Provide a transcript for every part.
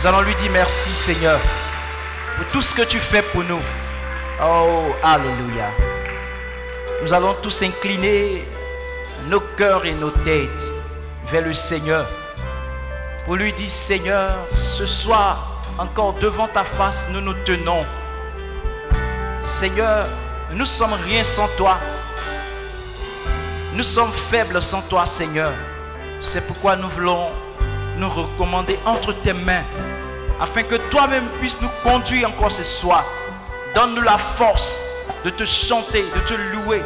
Nous allons lui dire merci, Seigneur, pour tout ce que tu fais pour nous. Oh, alléluia. Nous allons tous incliner nos cœurs et nos têtes vers le Seigneur pour lui dire, Seigneur, ce soir, encore devant ta face, nous nous tenons. Seigneur, nous sommes rien sans toi. Nous sommes faibles sans toi, Seigneur. C'est pourquoi nous voulons nous recommander entre tes mains, afin que toi-même puisses nous conduire encore ce soir. Donne-nous la force de te chanter, de te louer.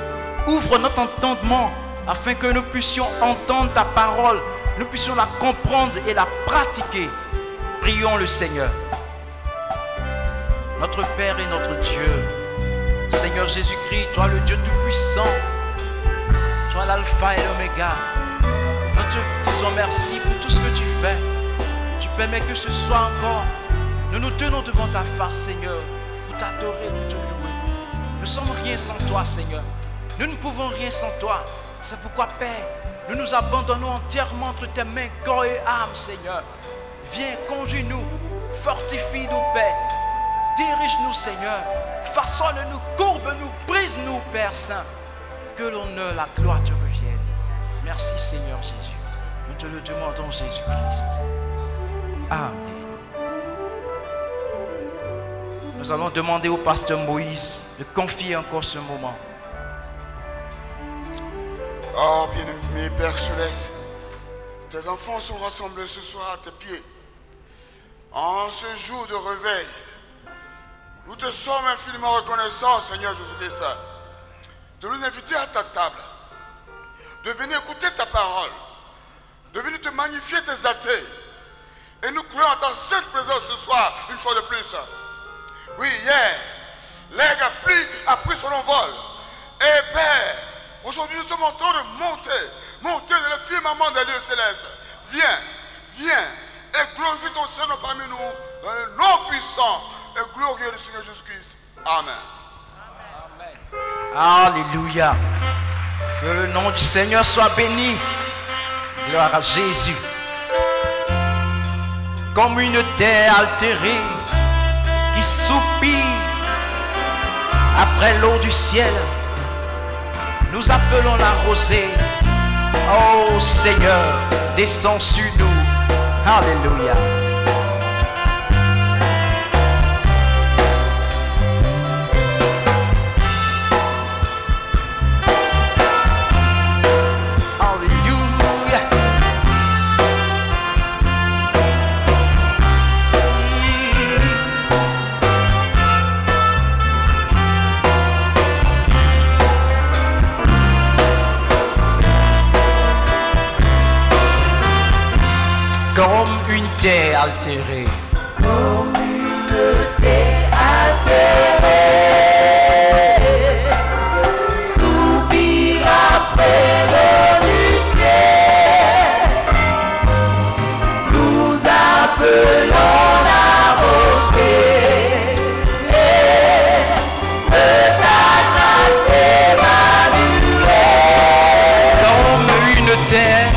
Ouvre notre entendement, afin que nous puissions entendre ta parole, nous puissions la comprendre et la pratiquer. Prions le Seigneur. Notre Père et notre Dieu, Seigneur Jésus-Christ, toi le Dieu Tout-Puissant, toi l'alpha et l'oméga. Nous te disons merci pour tout ce que tu fais. Tu permets que ce soir encore, nous nous tenons devant ta face, Seigneur, pour t'adorer, pour te louer. Nous ne sommes rien sans toi, Seigneur. Nous ne pouvons rien sans toi. C'est pourquoi, Père, nous nous abandonnons entièrement entre tes mains, corps et âme, Seigneur. Viens, conduis-nous, fortifie-nous, Père. Dirige-nous, Seigneur. Façonne-nous, courbe-nous, brise-nous, Père Saint. Que l'honneur, la gloire te revienne. Merci, Seigneur Jésus. Nous te le demandons, Jésus-Christ. Amen. Nous allons demander au pasteur Moïse de confier encore ce moment. Oh, bien-aimé Père Céleste, tes enfants sont rassemblés ce soir à tes pieds. En ce jour de réveil, nous te sommes infiniment reconnaissants, Seigneur Jésus-Christ, de nous inviter à ta table, de venir écouter ta parole, de venir te magnifier tes athées. Et nous croyons en ta sainte présence ce soir, une fois de plus. Oui, hier, l'aigle a pris son envol. Et Père, aujourd'hui nous sommes en train de monter dans le firmament des lieux célestes. Viens et glorifie ton Seigneur parmi nous, dans le nom puissant et glorieux du Seigneur Jésus-Christ. Amen. Alléluia. Que le nom du Seigneur soit béni. Gloire à Jésus. Comme une terre altérée qui soupire après l'eau du ciel, nous appelons la rosée. Oh Seigneur, descends sur nous. Alléluia. Comme une terre altérée. Comme une terre altérée, soupire après l'eau du ciel. Nous appelons la rosée de ta grâce Emmanuel. Comme une terre.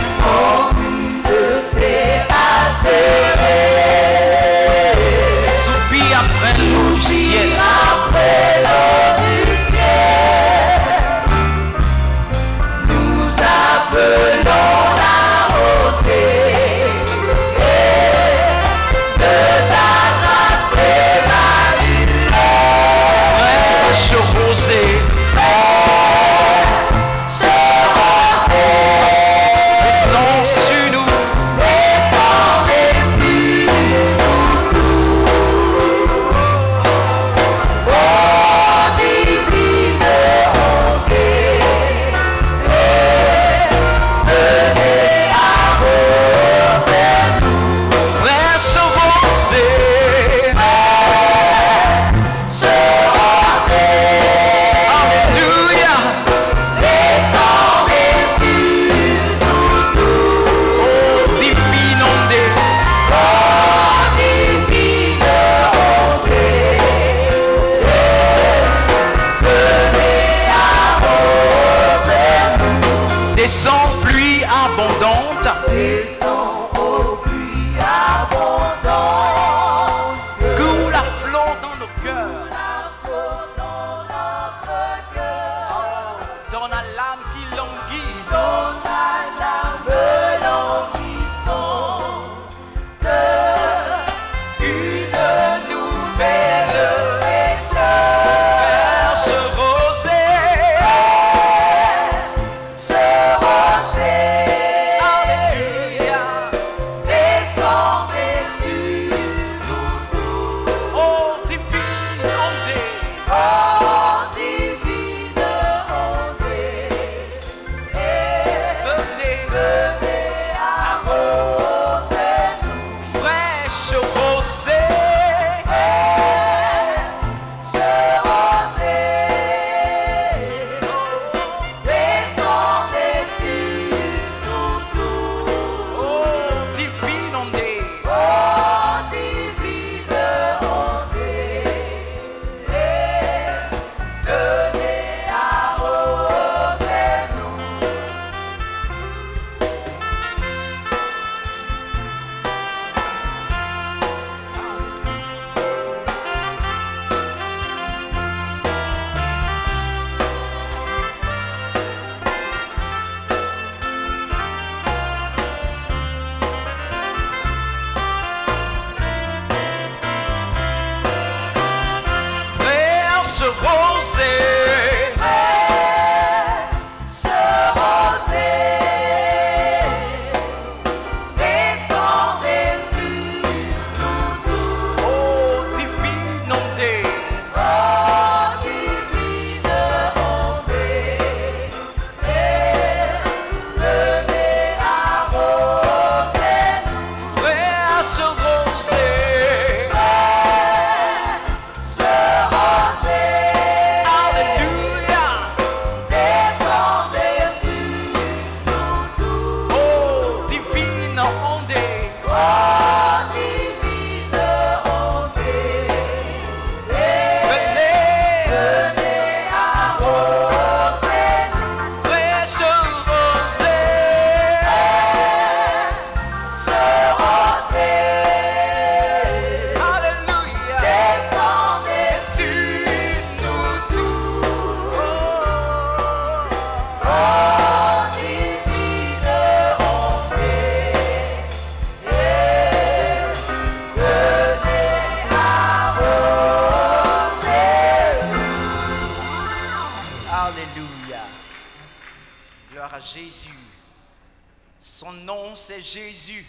Jésus.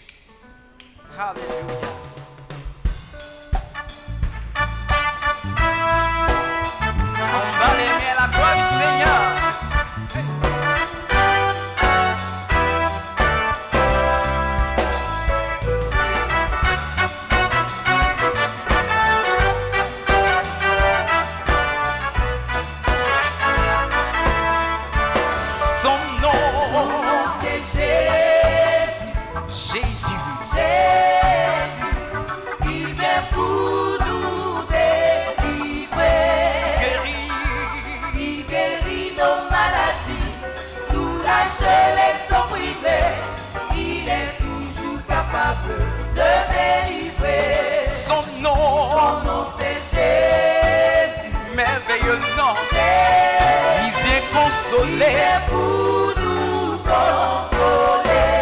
Alléluia. On va l'aimer à la gloire du Seigneur. Son nom, c'est Jésus. Jésus. Jésus, il vient pour nous délivrer. Il guérit nos maladies, soulage les opprimés. Il est toujours capable de délivrer. Son nom, C'est Jésus. merveilleux nom. Jésus, Il vient il consoler. vient pour nous consoler.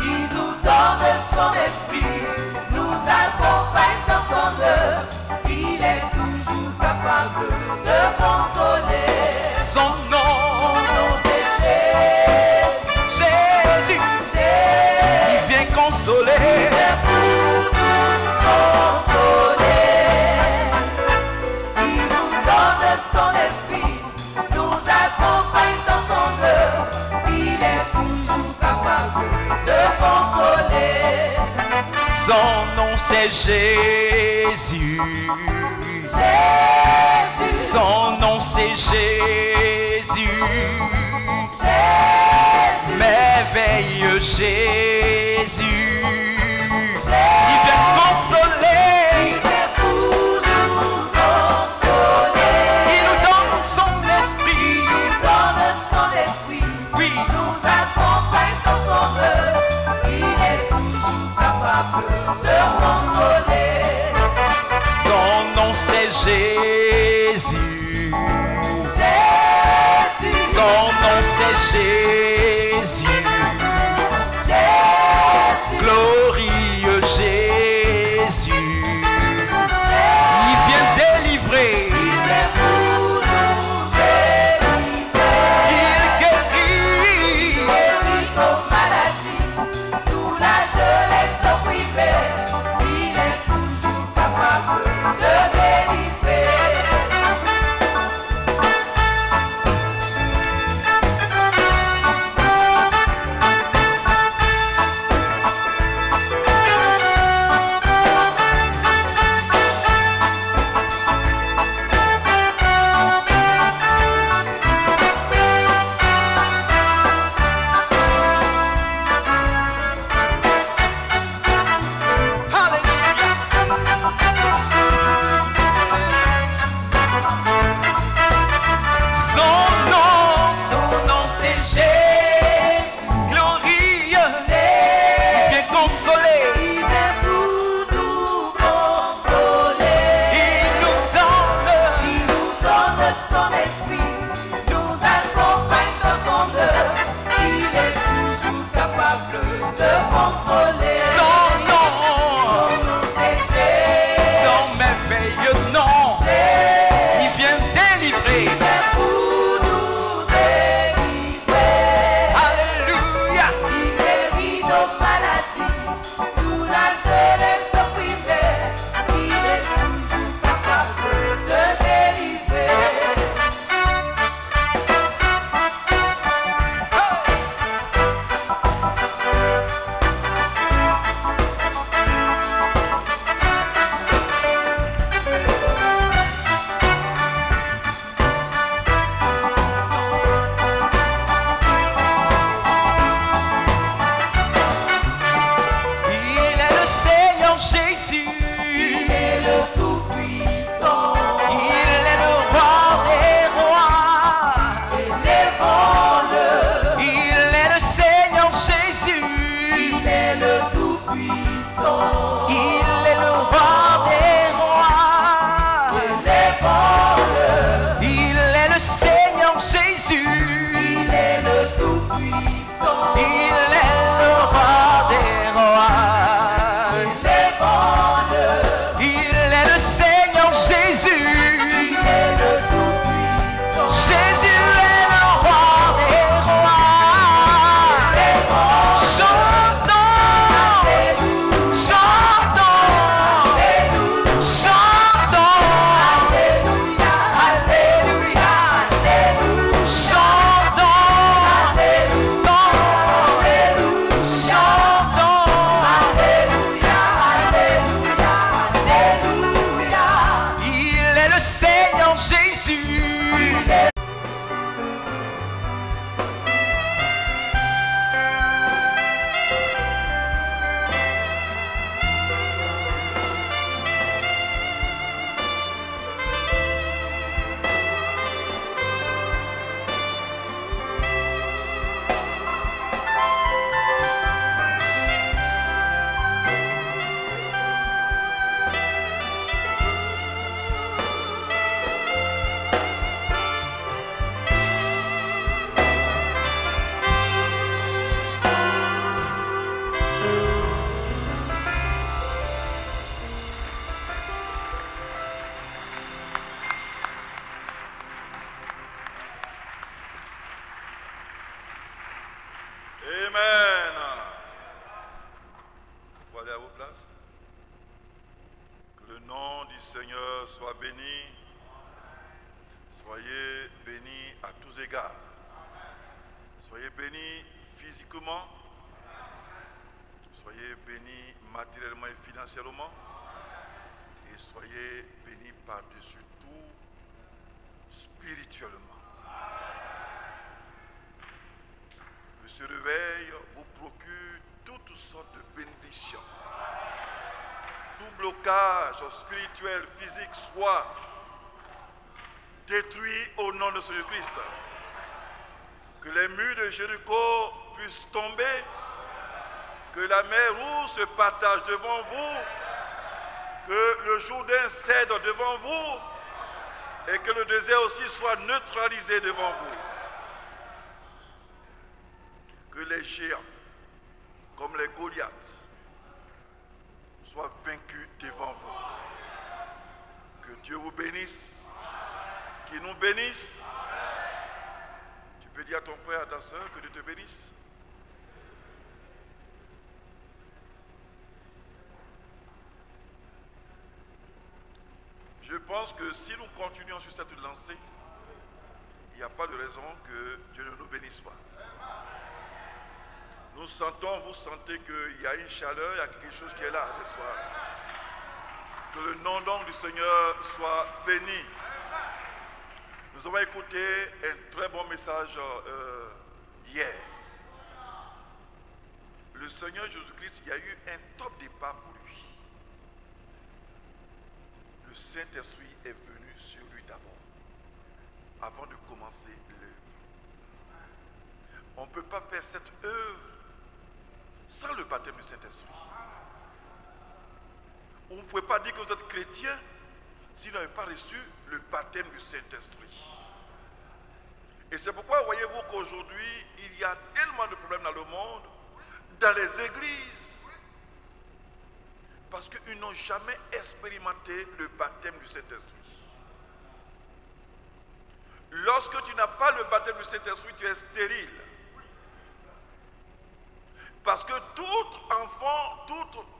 Il nous donne son esprit, nous accompagne dans son œuvre. Il est toujours capable de consoler. Son nom, C'est Jésus. Jésus, Il vient consoler. il vient pour nous consoler. Il nous donne son esprit, nous accompagne dans son œuvre. Il est toujours capable de consoler. Son nom c'est Jésus. Jésus, Son nom c'est Jésus. Jésus, Merveilleux Jésus. Il vient il consoler. vient pour nous consoler. Il nous donne son esprit. Donne son esprit, Oui. nous accompagne dans son œuvre. Il est toujours capable de consoler. Son nom c'est Jésus. Jésus, Son nom c'est Jésus. Jésus, Glorieux Jésus. Il vient délivrer. il vient pour nous délivrer. Il guérit. Guérit nos maladies, soulage les opprimés. Il est toujours capable de délivrer. Son nom c'est Jésus. Glorieux. Il vient consoler. Il vient pour nous consoler. Il nous donne. Il nous donne son esprit, nous accompagne dans son œuvre. Il est toujours capable de consoler. Son nom. Son nom c'est Jésus. Son merveilleux nom. Il vient délivrer. Il vient pour nous délivrer. Alléluia. Il guérit nos maladies, soulage les opprimés. Il est toujours capable de délivrer. Il est le Seigneur Jésus. Il est le Tout-Puissant. Il est le roi des rois. Élevons-le. Il est le Seigneur Jésus. Il est le Tout-Puissant. Il est le roi des rois. Élevons-le. Il est le Seigneur Jésus. Il est le Tout-Puissant. Il est le roi des rois. Élevons-le. Il est le Seigneur Jésus. Il est le Tout-Puissant. Jésus est le roi des rois. Seigneur soit béni. Soyez bénis à tous égards. Soyez bénis physiquement. Soyez bénis matériellement et financièrement. Et soyez bénis par-dessus tout spirituellement. Que ce réveil vous procure toutes sortes de bénédictions. Tout blocage spirituel, physique soit détruit au nom de Jésus-Christ. Que les murs de Jéricho puissent tomber. Que la mer Rouge se partage devant vous. Que le Jourdain cède devant vous. Et que le désert aussi soit neutralisé devant vous. Que les géants, comme les Goliaths, soient vaincus devant vous. Que Dieu vous bénisse, qu'il nous bénisse. Tu peux dire à ton frère, à ta soeur, que Dieu te bénisse. Je pense que si nous continuons sur cette lancée, il n'y a pas de raison que Dieu ne nous bénisse pas. Nous sentons, vous sentez qu'il y a une chaleur, il y a quelque chose qui est là, n'est-ce pas? Que le nom donc du Seigneur soit béni. Nous avons écouté un très bon message hier. Le Seigneur Jésus-Christ, il y a eu un top départ pour lui. Le Saint-Esprit est venu sur lui d'abord, avant de commencer l'œuvre. On ne peut pas faire cette œuvre sans le baptême du Saint-Esprit. Vous ne pouvez pas dire que vous êtes chrétien si vous n'avez pas reçu le baptême du Saint-Esprit. Et c'est pourquoi voyez-vous qu'aujourd'hui, il y a tellement de problèmes dans le monde, dans les églises, parce qu'ils n'ont jamais expérimenté le baptême du Saint-Esprit. Lorsque tu n'as pas le baptême du Saint-Esprit, tu es stérile. Parce que tout enfant,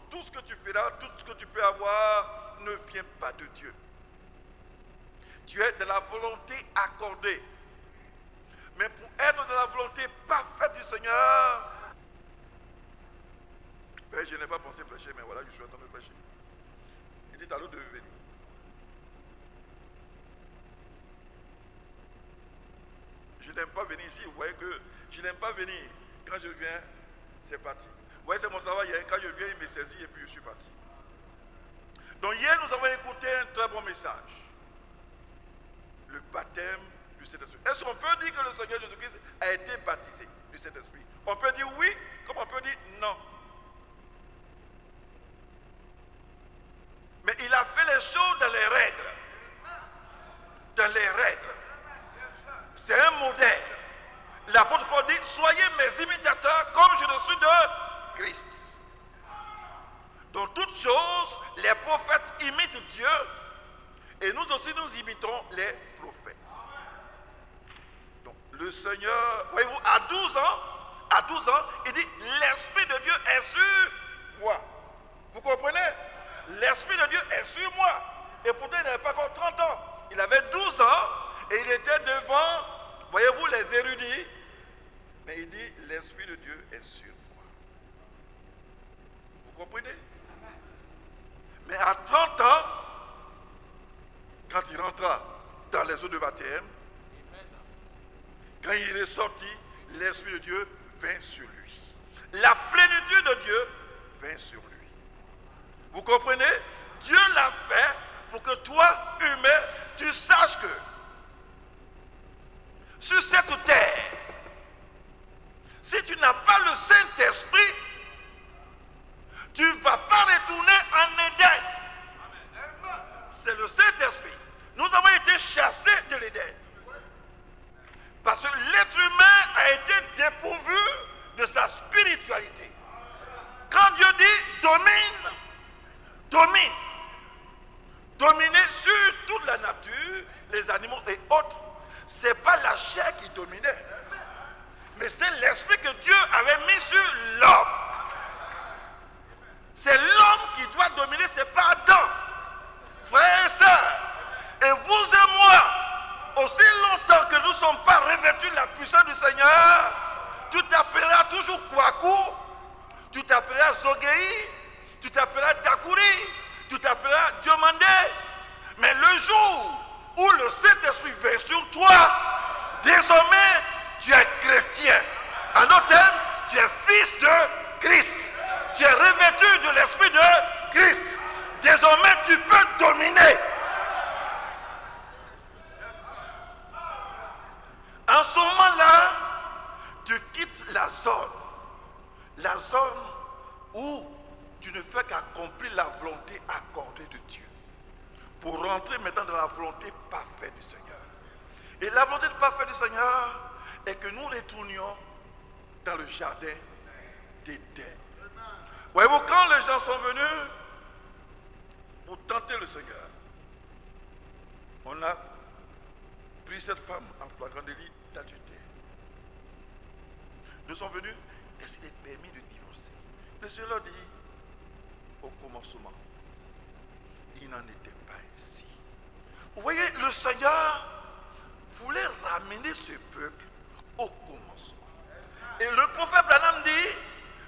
tout ce que tu feras, tout ce que tu peux avoir, ne vient pas de Dieu. Tu es de la volonté accordée. Mais pour être de la volonté parfaite du Seigneur, ben, je n'ai pas pensé prêcher, mais voilà, je suis en train de prêcher. Il dit à l'autre de venir. Je n'aime pas venir ici, vous voyez que je n'aime pas venir. Quand je viens, c'est parti. Vous voyez, c'est mon travail. Quand je viens, il me saisit et puis je suis parti. Donc hier, nous avons écouté un très bon message. Le baptême du Saint-Esprit. Est-ce qu'on peut dire que le Seigneur Jésus-Christ a été baptisé du Saint-Esprit? On peut dire oui, comme on peut dire non. Mais il a fait les choses dans les règles. Dans les règles. C'est un modèle. L'apôtre Paul dit, soyez mes imitateurs comme je le suis de Christ. Dans toutes choses, les prophètes imitent Dieu et nous aussi nous imitons les prophètes. Donc le Seigneur, voyez-vous, à 12 ans, il dit, l'Esprit de Dieu est sur moi. Vous comprenez? L'Esprit de Dieu est sur moi. Et pourtant, il n'avait pas encore 30 ans. Il avait 12 ans et il était devant, voyez-vous, les érudits. Mais il dit, l'Esprit de Dieu est sur moi. Vous comprenez? Mais à 30 ans, quand il rentra dans les eaux de baptême, quand il est sorti, l'Esprit de Dieu vint sur lui. La plénitude de Dieu vint sur lui. Vous comprenez? Dieu l'a fait pour que toi, humain, tu saches que sur cette terre, si tu n'as pas le Saint-Esprit, tu ne vas pas retourner en Éden. C'est le Saint-Esprit. Nous avons été chassés de l'Éden. Parce que l'être humain a été dépourvu de sa spiritualité. Quand Dieu dit domine, domine. Dominer sur toute la nature, les animaux et autres. Ce n'est pas la chair qui dominait. Mais c'est l'esprit que Dieu avait mis sur l'homme. C'est l'homme qui doit dominer, ce n'est pas Adam. Frères et sœurs, t'appelleras Zogei, tu t'appelleras Dakouri, tu t'appelleras Diomandé. Mais le jour où le Saint-Esprit vient sur toi, désormais, tu es chrétien. En d'autres termes, tu es fils de Christ. Tu es revêtu de l'Esprit de Christ. Désormais, tu peux dominer. En ce moment-là, tu quittes la zone où tu ne fais qu'accomplir la volonté accordée de Dieu, pour rentrer maintenant dans la volonté parfaite du Seigneur. Et la volonté parfaite du Seigneur est que nous retournions dans le jardin d'Éden. Voyez-vous, quand les gens sont venus pour tenter le Seigneur, on a pris cette femme en flagrant délit d'adultère. Nous sommes venus, est-ce qu'il est permis de divorcer? Le Seigneur leur dit, au commencement, il n'en était pas ainsi. Vous voyez, le Seigneur voulait ramener ce peuple au commencement. Et le prophète Branham dit,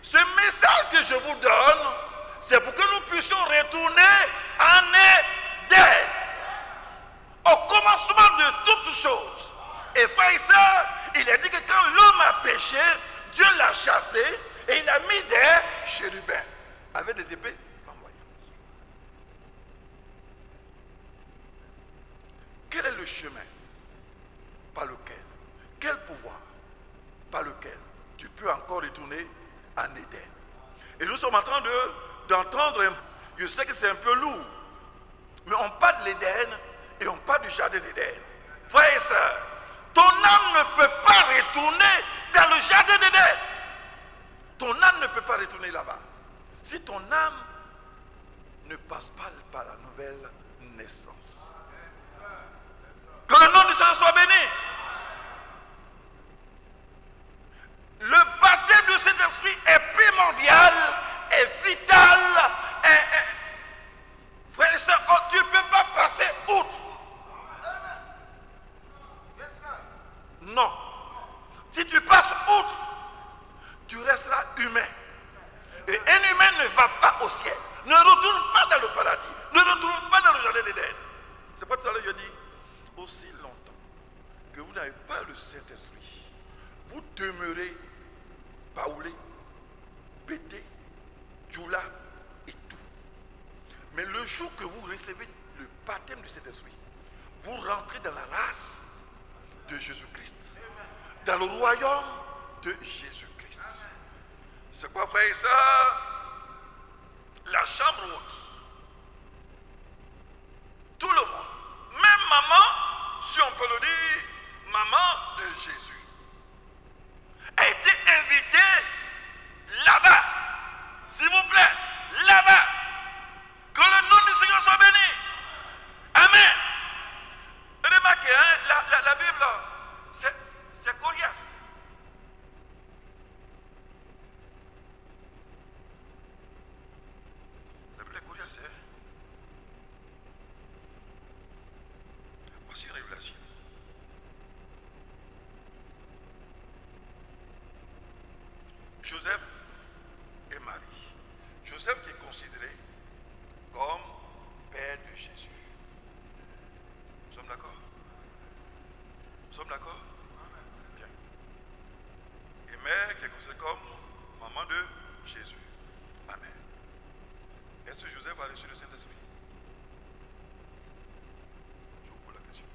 ce message que je vous donne, c'est pour que nous puissions retourner en Éden, au commencement de toutes choses. Et frère et sœurs, il a dit que quand l'homme a péché, Dieu l'a chassé et il a mis des chérubins avec des épées flamboyantes. Quel est le chemin par lequel, quel pouvoir par lequel tu peux encore retourner en Éden? Et nous sommes en train d'entendre, je sais que c'est un peu lourd, mais on parle de l'Éden et on parle du jardin d'Éden. Frères et sœurs, ton âme ne peut pas retourner dans le jardin d'Éden. Ton âme ne peut pas retourner là-bas. Si ton âme ne passe pas par la nouvelle naissance. Que le nom du Seigneur soit béni. Le baptême du Saint-Esprit est primordial, est vital, frère et soeur, tu ne peux pas passer outre. Non. Si tu passes outre, tu resteras humain. Et un humain ne va pas au ciel, ne retourne pas dans le paradis, ne retourne pas dans le jardin d'Éden. C'est pour ça que je dis, aussi longtemps que vous n'avez pas le Saint-Esprit, vous demeurez Baoulé, Pété, Djoula et tout. Mais le jour que vous recevez le baptême du Saint-Esprit, vous rentrez dans la race de Jésus-Christ, dans le royaume de Jésus-Christ. C'est quoi, frère et sœurs? La chambre haute. Tout le monde, même maman, si on peut le dire, maman de Jésus, a été invitée là-bas. S'il vous plaît, là-bas. Que le nom du Seigneur soit béni. Amen. Remarquez, hein, la Bible, c'est coriace. La Bible est coriace, hein. Voici une révélation. Joseph et Marie. Joseph qui est considéré comme père de Jésus. Nous sommes d'accord? Nous sommes d'accord? Bien. Et mère qui est considérée comme maman de Jésus. Amen. Est-ce que Joseph a reçu le Saint-Esprit? Je vous pose la question.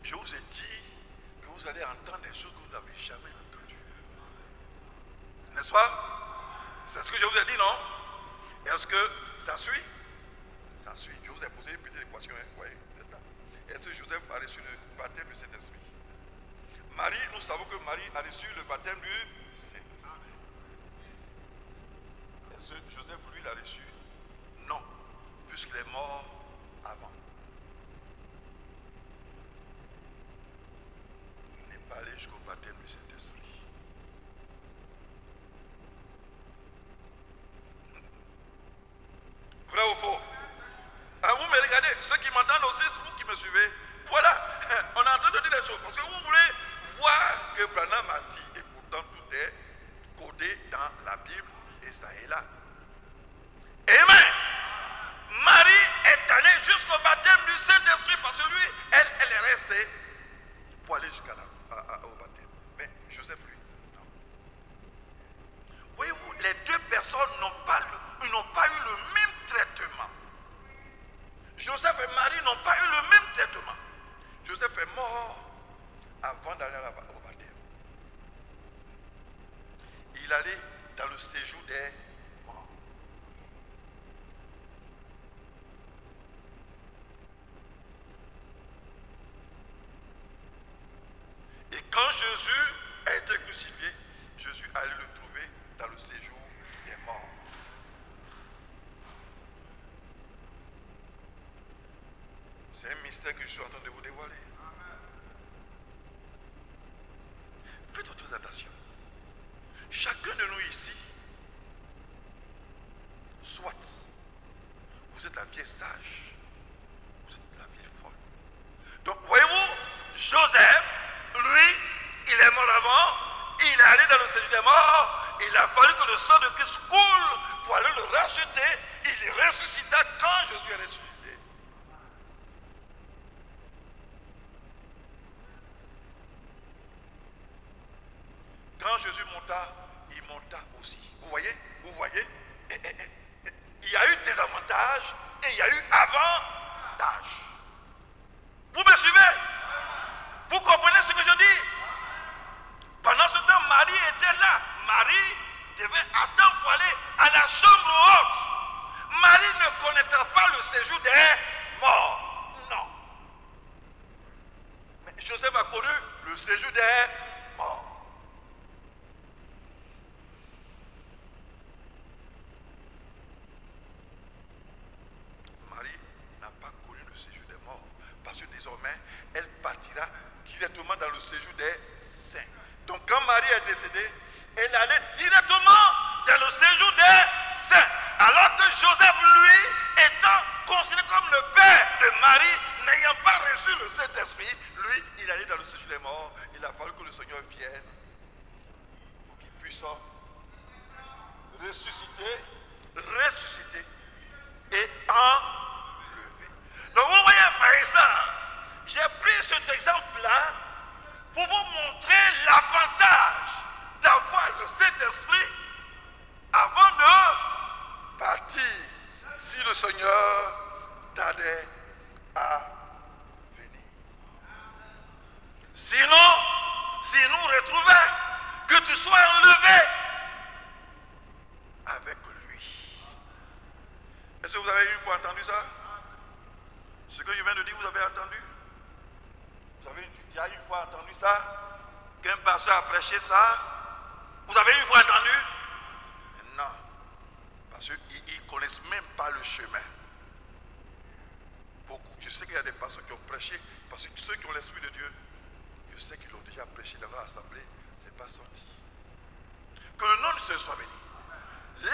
Je vous ai dit que vous allez entendre des choses que vous n'avez jamais entendues. N'est-ce pas? C'est ce que je vous ai dit, non? Est-ce que ça suit? Ça suit. Je vous ai posé une petite équation. Hein? Oui, est-ce que Joseph a reçu le baptême du Saint-Esprit? Marie, nous savons que Marie a reçu le baptême du Saint-Esprit. Est-ce que Joseph, lui, l'a reçu? Non, puisqu'il est mort avant. Aller jusqu'au baptême du Saint-Esprit. Vrai ou faux? Ah, vous me regardez, ceux qui m'entendent aussi, vous qui me suivez. suivez? Voilà, on est en train de dire des choses. Parce que vous voulez voir que Branham a dit, et pourtant tout est codé dans la Bible, et ça est là. Amen. Marie est allée jusqu'au baptême du Saint-Esprit parce que lui, elle est restée pour aller jusqu'à au baptême. Mais Joseph, lui, non. Voyez-vous, les deux personnes n'ont pas eu le même traitement. Joseph et Marie n'ont pas eu le même traitement. Joseph est mort avant d'aller au baptême. Il allait dans le séjour des morts. Et quand Jésus a été crucifié, Jésus allait le trouver dans le séjour des morts. C'est un mystère que je suis en train de vous dévoiler. Faites très attention. Chacun de nous ici, soit vous êtes la vieille sage, vous êtes la vieille folle. Donc voyez-vous, Joseph, lui, il est mort avant, il est allé dans le séjour des morts, il a fallu que le sang de Christ coule pour aller le racheter, il ressuscita quand Jésus est ressuscité. Quand Jésus monta, il monta aussi. Vous voyez? Il y a eu des avantages et il y a eu avantages. Vous me suivez? Vous comprenez ce que je dis? Pendant ce temps, Marie était là. Marie devait attendre pour aller à la chambre haute. Marie ne connaîtra pas le séjour des morts. Non. Mais Joseph a connu le séjour des morts. Parce que désormais, elle partira directement dans le séjour des saints. Donc quand Marie est décédée, elle allait directement dans le séjour des saints. Alors que Joseph, lui, étant considéré comme le père de Marie, n'ayant pas reçu le Saint-Esprit, lui, il allait dans le séjour des morts. Il a fallu que le Seigneur vienne pour qu'il puisse ressusciter et enlever. Donc vous voyez, frères et sœurs, j'ai pris cet exemple-là pour vous montrer l'avantage d'avoir le Saint-Esprit avant de partir, si le Seigneur tardait à venir. Sinon, s'il nous retrouvait, que tu sois enlevé avec lui. Est-ce que vous avez une fois entendu ça? Ce que je viens de dire, vous avez entendu? Vous avez déjà une fois entendu ça? Qu'un pasteur a prêché ça? Vous avez une fois entendu? Non. Parce qu'ils ne connaissent même pas le chemin. Beaucoup. Je sais qu'il y a des pasteurs qui ont prêché, parce que ceux qui ont l'Esprit de Dieu, je sais qu'ils l'ont déjà prêché dans leur assemblée, ce n'est pas sorti. Que le nom de Dieu soit béni.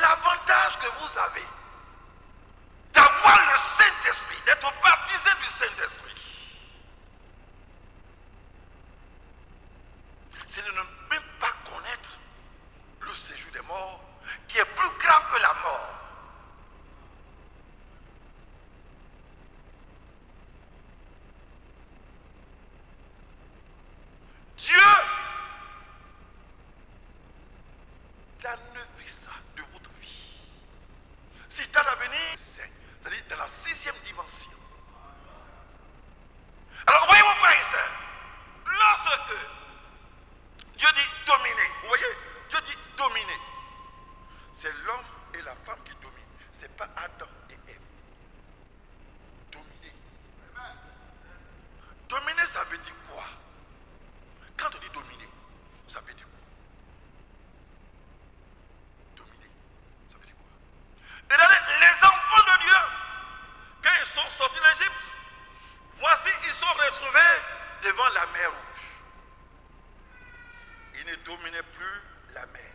L'avantage que vous avez d'avoir le Saint-Esprit, d'être baptisé du Saint-Esprit, c'est de ne même pas connaître le séjour des morts, qui est plus grave que la mort. Dieu a enlevé ça de votre vie. C'est à l'avenir, c'est-à-dire dans la 6e dimension. Alors voyez vos frères et sœurs, lorsque Dieu dit dominer, vous voyez, Dieu dit dominer, c'est l'homme et la femme qui dominent, ce n'est pas Adam et Ève. Dominer. Dominer, ça veut dire quoi? Quand on dit dominer, ça veut dire quoi? Dominer, ça veut dire quoi? Et regardez, les enfants de Dieu, quand ils sont sortis d'Égypte, voici, ils sont retrouvés devant la mer Rouge. Ils ne dominaient plus la mer.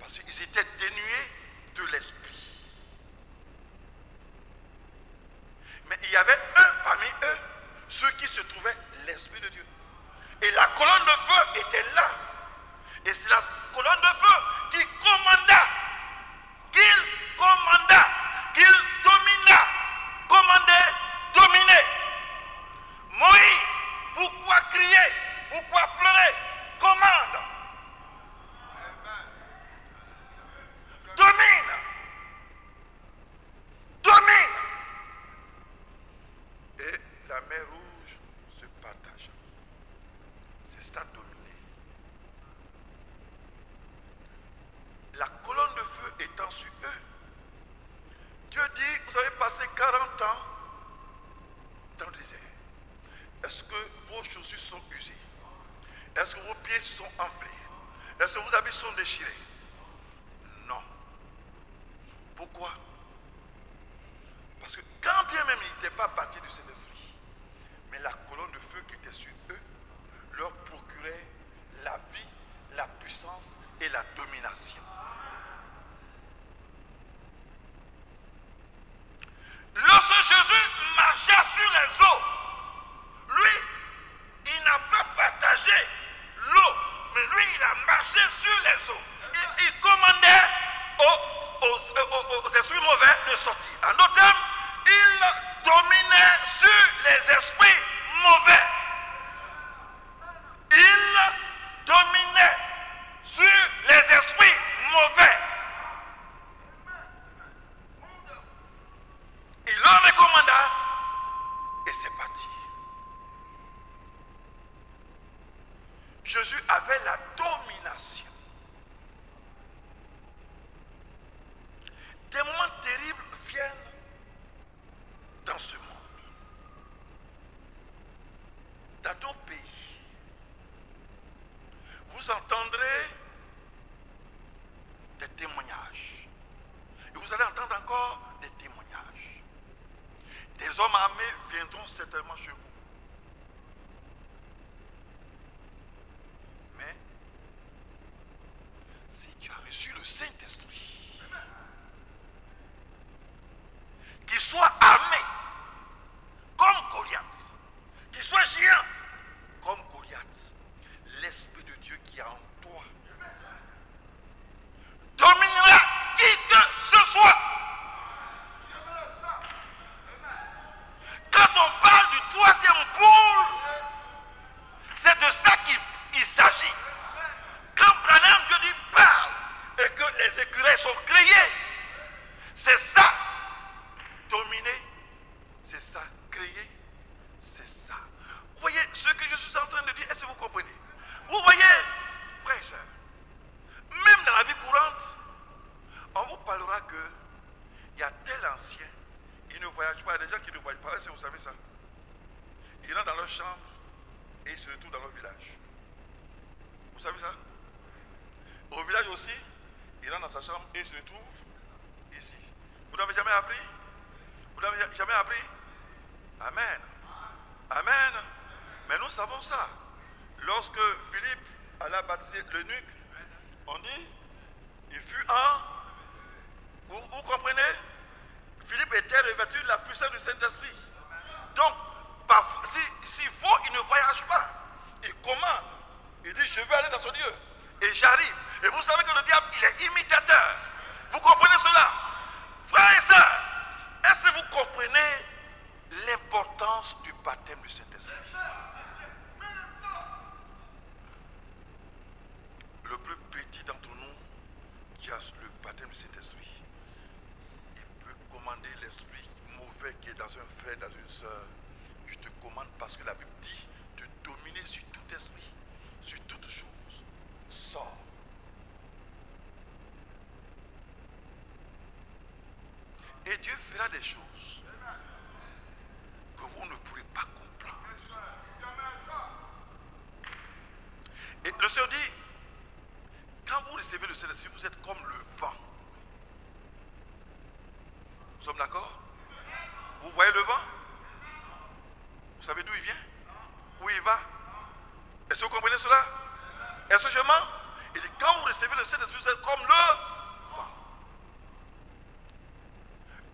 Parce qu'ils étaient dénués de l'esprit. y avait un parmi eux, ceux qui se trouvaient l'Esprit de Dieu. Et la colonne de feu était là. Et c'est la colonne de feu qui commanda, qu'il domina, commandait, dominait. Moïse, pourquoi crier? Pourquoi pleurer? Commande. Domine. Domine. Et la mer Rouge se partagea. C'est ça, dominer. La colonne de feu étant sur eux, Dieu dit, vous avez passé 40 ans dans le désert. Est-ce que vos chaussures sont usées? Est-ce que vos pieds sont enflés? Est-ce que vos habits sont déchirés? Non. Pourquoi? Parce que quand bien même ils n'étaient pas bâtis du Saint-Esprit, mais la colonne de feu qui était sur eux leur procurait la vie, la puissance et la domination. Lorsque Jésus marcha sur les eaux, lui, il n'a pas partagé l'eau, mais lui, il a marché sur les eaux. Il commandait aux esprits mauvais de sortir. En d'autres termes, il dominait sur les esprits mauvais. Il dominait sur les esprits mauvais. Il leur recommanda et c'est parti. Jésus avait la domination. Des moments terribles viennent dans ce monde. Dans d'autres pays, vous entendrez des témoignages. Et vous allez entendre encore des témoignages. Des hommes armés viendront certainement chez vous. Mais si tu as reçu le Saint-Esprit, qu'il soit armé comme Goliath, qu'il soit géant comme Goliath, l'Esprit de Dieu qui est en toi dominera qui que ce soit. Quand on parle du troisième pôle, c'est de ça qu'il s'agit. Quand Branham Dieu dit parle et que les écureuils sont créés, c'est ça. Dominer, c'est ça. Créer, c'est ça. Vous voyez ce que je suis en train de dire, est-ce que vous comprenez? Vous voyez, frères et sœurs, même dans la vie courante, on vous parlera que il y a tel ancien, il ne voyage pas, il y a des gens qui ne voyagent pas, est-ce que vous savez ça? Ils rentrent dans leur chambre et ils se retrouvent dans leur village. Vous savez ça? Au village aussi, il rentre dans sa chambre et il se retrouve ici. Vous n'avez jamais appris? Vous n'avez jamais appris? Amen. Amen. Mais nous savons ça. Lorsque Philippe alla baptiser l'eunuque, on dit, il fut un. Vous comprenez? Philippe était revêtu de la puissance du Saint-Esprit. Donc, s'il faut, il ne voyage pas. Il commande. Il dit, je vais aller dans son Dieu. Et j'arrive. Et vous savez que le diable, il est imitateur. Vous comprenez cela? Frères et sœurs, est-ce que vous comprenez l'importance du baptême du Saint-Esprit? Le plus petit d'entre nous qui a le baptême du Saint-Esprit, il peut commander l'esprit mauvais qui est dans un frère, dans une sœur. Je te commande parce que la Bible dit de dominer sur tout esprit, sur toute chose. Sors. Et Dieu fera des choses que vous ne pourrez pas comprendre. Et le Seigneur dit, quand vous recevez le Saint-Esprit, vous êtes comme le vent. Nous sommes d'accord? Vous voyez le vent? Vous savez d'où il vient? Où il va? Est-ce que vous comprenez cela? Est-ce que je mens? Il dit, quand vous recevez le Saint-Esprit, vous êtes comme le vent.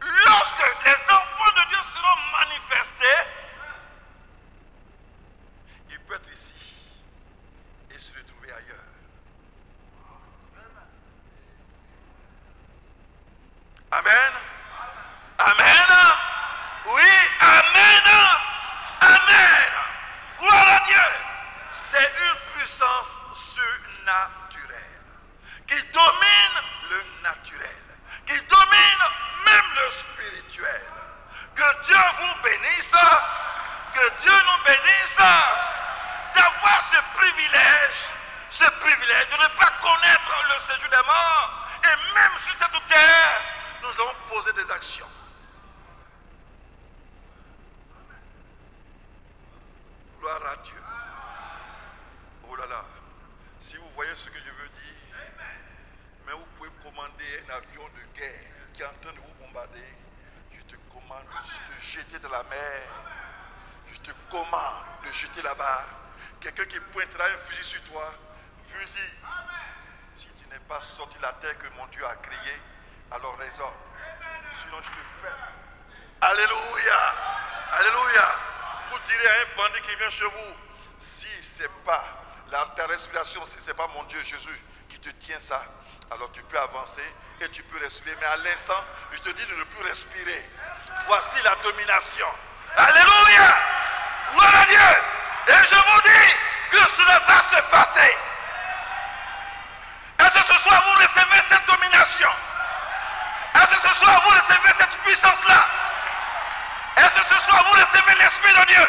Lorsque les enfants de Dieu seront manifestés, Que Dieu nous bénisse d'avoir ce privilège de ne pas connaître le séjour des morts. Et même sur cette terre, nous allons poser des actions. Gloire à Dieu. Oh là là. Si vous voyez ce que je veux dire, mais vous pouvez commander un avion de guerre qui est en train de vous bombarder. Je te commande de te jeter dans la mer. Je te commande de jeter là-bas. Quelqu'un qui pointera un fusil sur toi, fusil. Si tu n'es pas sorti de la terre que mon Dieu a créée, alors raisonne. Sinon je te fais. Alléluia. Alléluia. Vous direz à un bandit qui vient chez vous, si ce n'est pas ta respiration, si ce n'est pas mon Dieu Jésus qui te tient ça, alors tu peux avancer et tu peux respirer. Mais à l'instant, je te dis de ne plus respirer. Voici la domination. Alléluia. Gloire à Dieu. Et je vous dis que cela va se passer. Est-ce que ce soir vous recevez cette domination? Est-ce que ce soir vous recevez cette puissance-là? Est-ce que ce soir vous recevez l'Esprit de Dieu?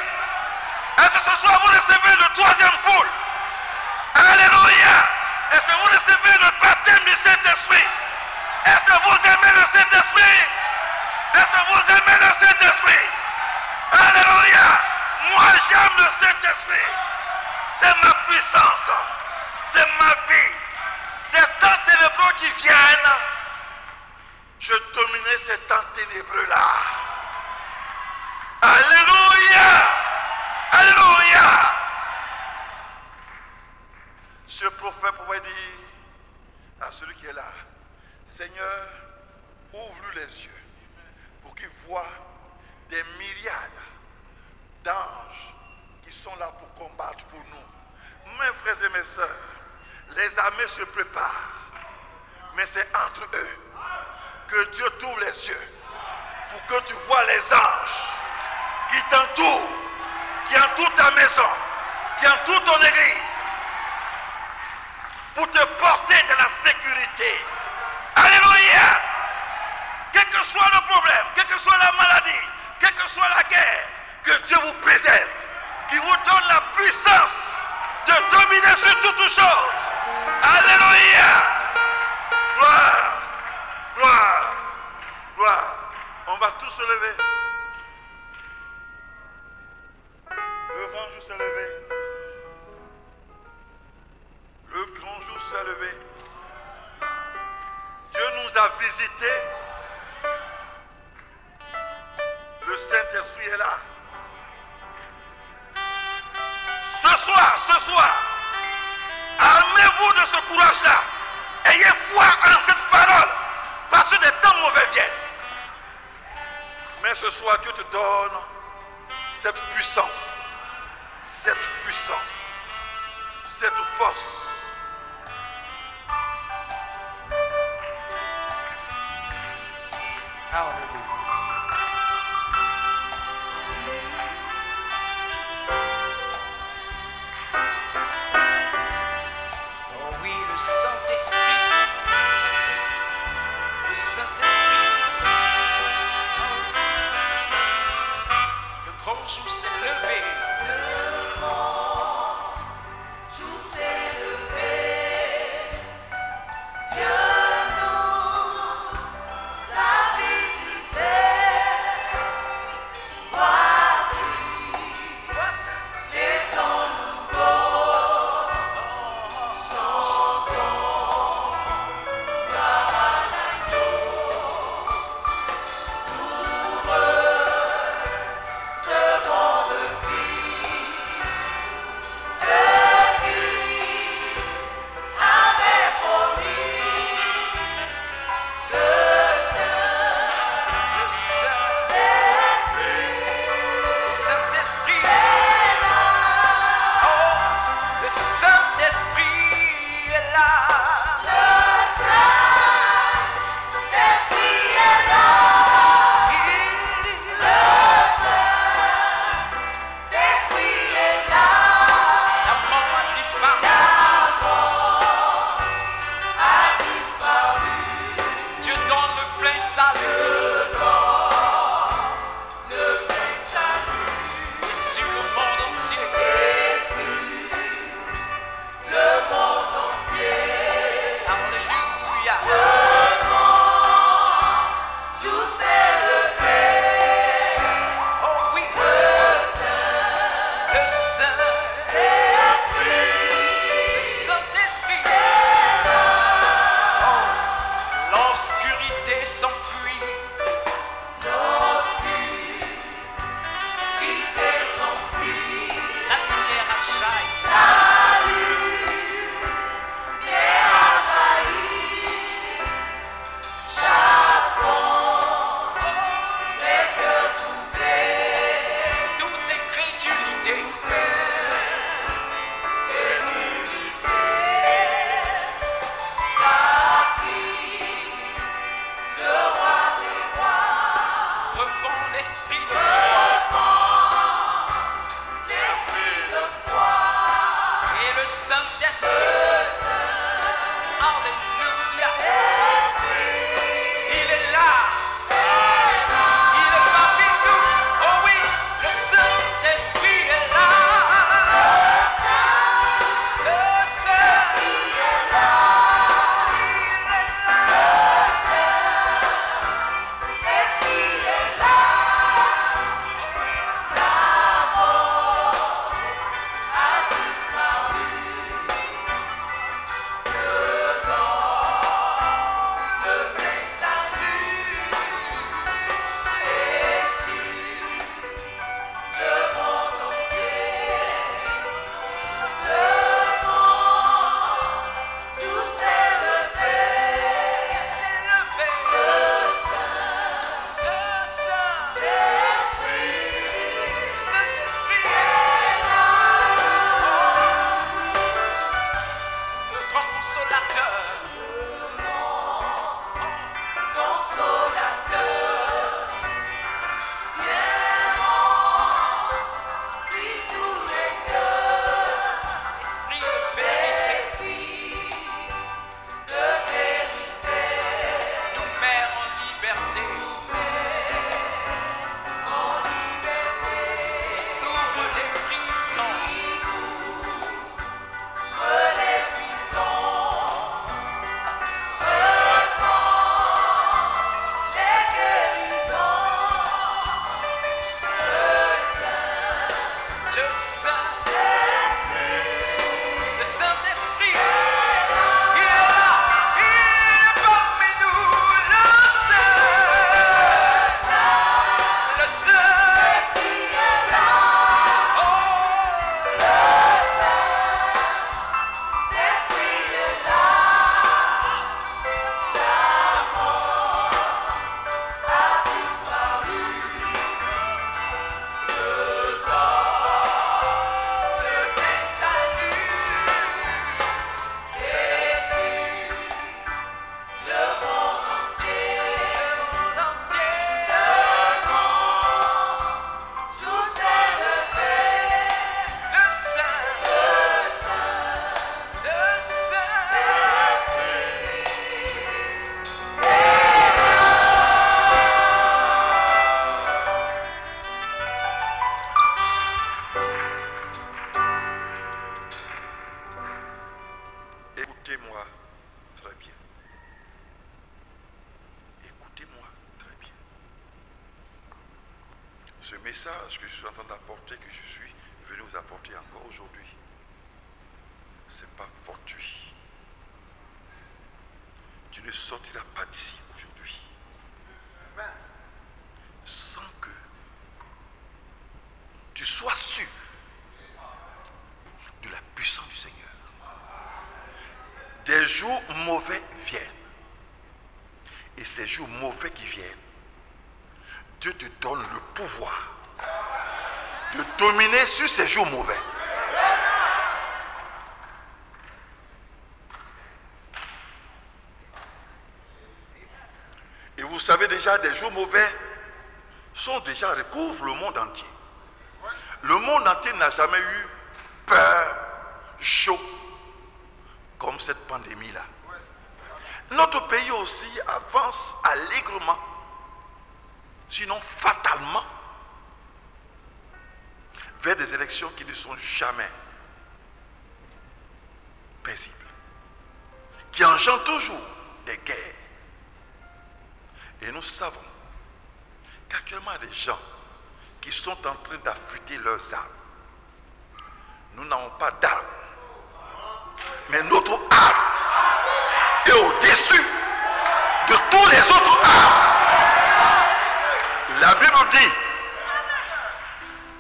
Est-ce que ce soir vous recevez le troisième poule? Alléluia. Est-ce que vous recevez le baptême du Saint-Esprit? Est-ce que vous aimez le Saint-Esprit? Est-ce que vous aimez le Saint-Esprit? Alléluia. Moi j'aime le Saint-Esprit. C'est ma puissance. C'est ma vie. Ces temps ténébreux qui viennent, je dominerai ces temps ténébreux-là. Alléluia. Alléluia. Ce prophète pouvait dire à celui qui est là, Seigneur, ouvre-lui les yeux pour qu'il voit des myriades d'anges qui sont là pour combattre pour nous. Mes frères et mes sœurs, les armées se préparent, mais c'est entre eux que Dieu t'ouvre les yeux pour que tu vois les anges qui t'entourent, qui entourent ta maison, qui entourent ton église, pour te porter dans la sécurité. Alléluia. Quel que soit le problème, quelle que soit la maladie, quelle que soit la guerre, que Dieu vous préserve, qu'il vous donne la puissance de dominer sur toutes choses. Alléluia. Gloire, gloire, gloire. On va tous se lever. Le grand jour s'est levé. Le grand jour s'est levé. Dieu nous a visités. Le Saint-Esprit est là. Ce soir, armez-vous de ce courage-là. Ayez foi en cette parole, parce que des temps mauvais viennent. Mais ce soir, Dieu te donne cette puissance, cette force. Hallelujah. Oh oui, le Saint-Esprit. Le Saint-Esprit. Le grand jour s'est levé. Le grand jour s'est levé. Dieu nous a visités. Voici les temps nouveaux. Chantons gloire à l'agneau. Nous recevons message que je suis en train d'apporter, que je suis venu vous apporter encore aujourd'hui, ce n'est pas fortuit. Tu ne sortiras pas d'ici aujourd'hui sans que tu sois sûr de la puissance du Seigneur. Des jours mauvais viennent. Et ces jours mauvais qui viennent, Dieu te donne le pouvoir de dominer sur ces jours mauvais. Et vous savez déjà, des jours mauvais recouvrent le monde entier. Le monde entier n'a jamais eu peur, chaud, comme cette pandémie-là. Notre pays aussi avance allègrement, sinon fatalement, vers des élections qui ne sont jamais paisibles, qui engendrent toujours des guerres. Et nous savons qu'actuellement, il y a des gens qui sont en train d'affûter leurs armes. Nous n'avons pas d'armes, mais notre arme est au-dessus de tous les autres armes. La Bible dit,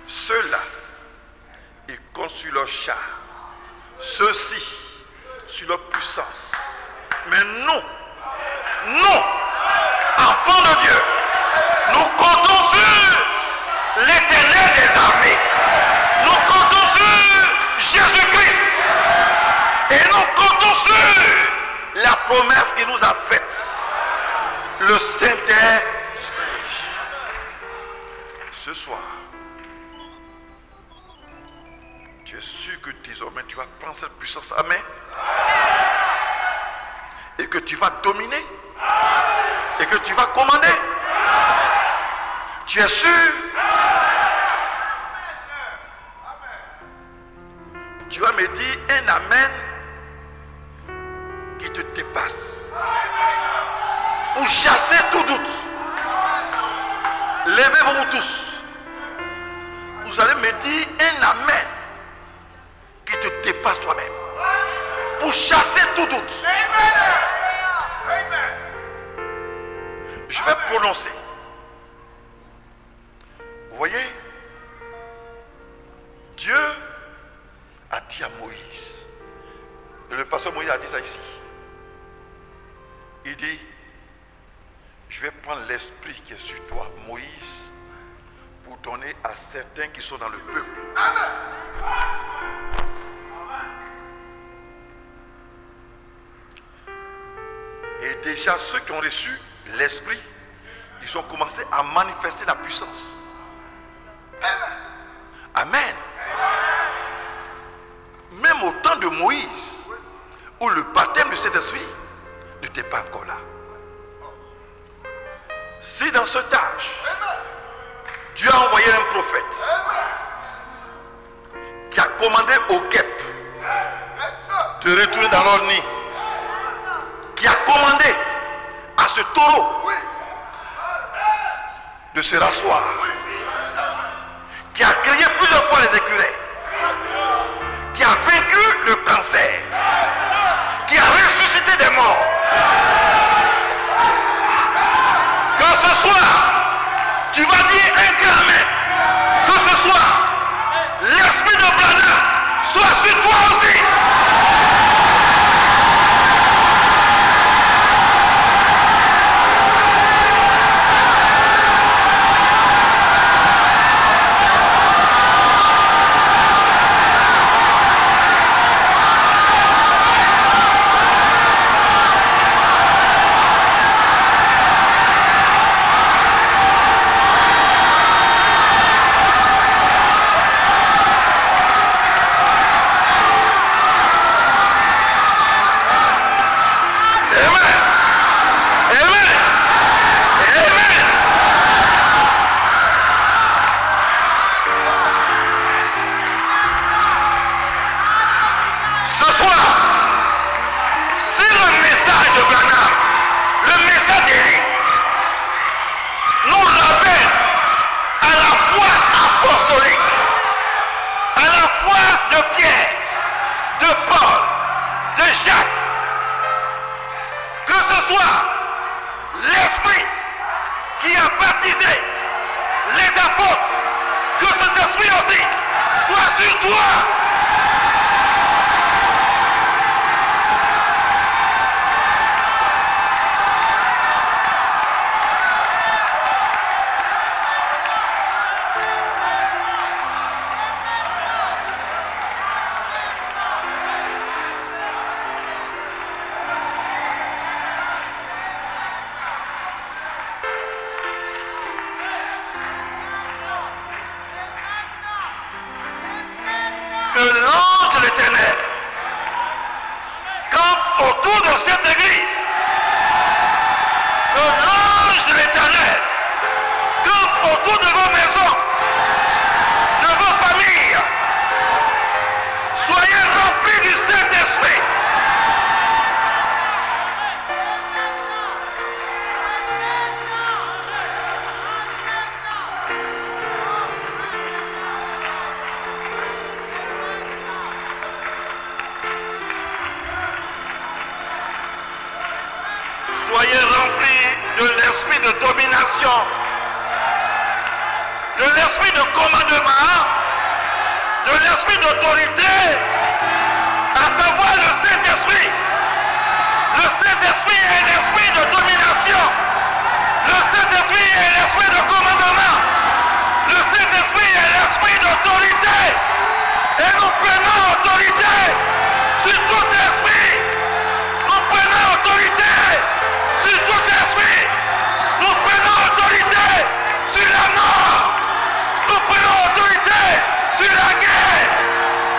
ceux-là, ils comptent sur leur char, ceux-ci sur leur puissance. Mais nous, enfants de Dieu, nous comptons sur l'Éternel des armées. Nous comptons sur Jésus-Christ. Et nous comptons sur la promesse qu'il nous a faite. Le Saint-Esprit. Ce soir, tu es sûr que désormais tu vas prendre cette puissance à main. Et que tu vas dominer. Et que tu vas commander. Tu es sûr? Tu vas me dire un amen qui te dépasse. Pour chasser tout doute. Levez-vous tous. Vous allez me dire un amen qui te dépasse toi-même. Pour chasser tout doute. Je vais prononcer. Vous voyez, Dieu a dit à Moïse, et le pasteur Moïse a dit ça ici. Il dit, je vais prendre l'esprit qui est sur toi, Moïse, pour donner à certains qui sont dans le peuple. Et déjà ceux qui ont reçu l'esprit, ils ont commencé à manifester la puissance. Amen. Même au temps de Moïse, où le baptême de cet esprit n'était pas encore là. Si dans ce âge, Dieu a envoyé un prophète qui a commandé aux guêpes de retourner dans leur nid, qui a commandé à ce taureau de se rasseoir, qui a créé plusieurs fois les écureuils, qui a vaincu le cancer, qui a ressuscité des morts. Que ce soit, tu vas dire un grand amen. Que ce soit, l'esprit de Branham soit sur toi aussi. soit sur toi. Que l'ange de l'Éternel campe autour de cette église. Que l'ange de l'Éternel campe autour de vos maisons, de vos familles. Soyez remplis du Saint-Esprit. Soyez remplis de l'esprit de domination, de l'esprit de commandement, de l'esprit d'autorité, à savoir le Saint-Esprit. Le Saint-Esprit est l'esprit de domination. Le Saint-Esprit est l'esprit de commandement. Le Saint-Esprit est l'esprit d'autorité. Et nous prenons autorité sur tout esprit. Nous prenons autorité sur tout esprit. Nous prenons autorité sur la mort. Nous prenons autorité sur la guerre.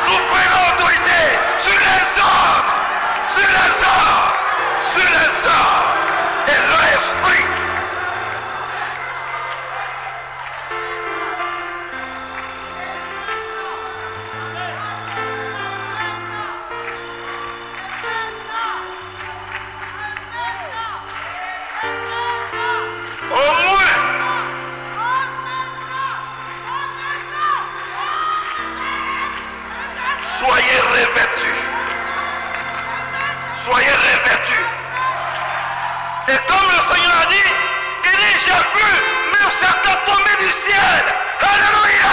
Nous prenons autorité sur les hommes. Sur les hommes. Sur les hommes. Et leur esprit. Au moins, soyez revêtus. Soyez revêtus. Et comme le Seigneur a dit, il dit, j'ai vu même Satan tomber du ciel. Alléluia.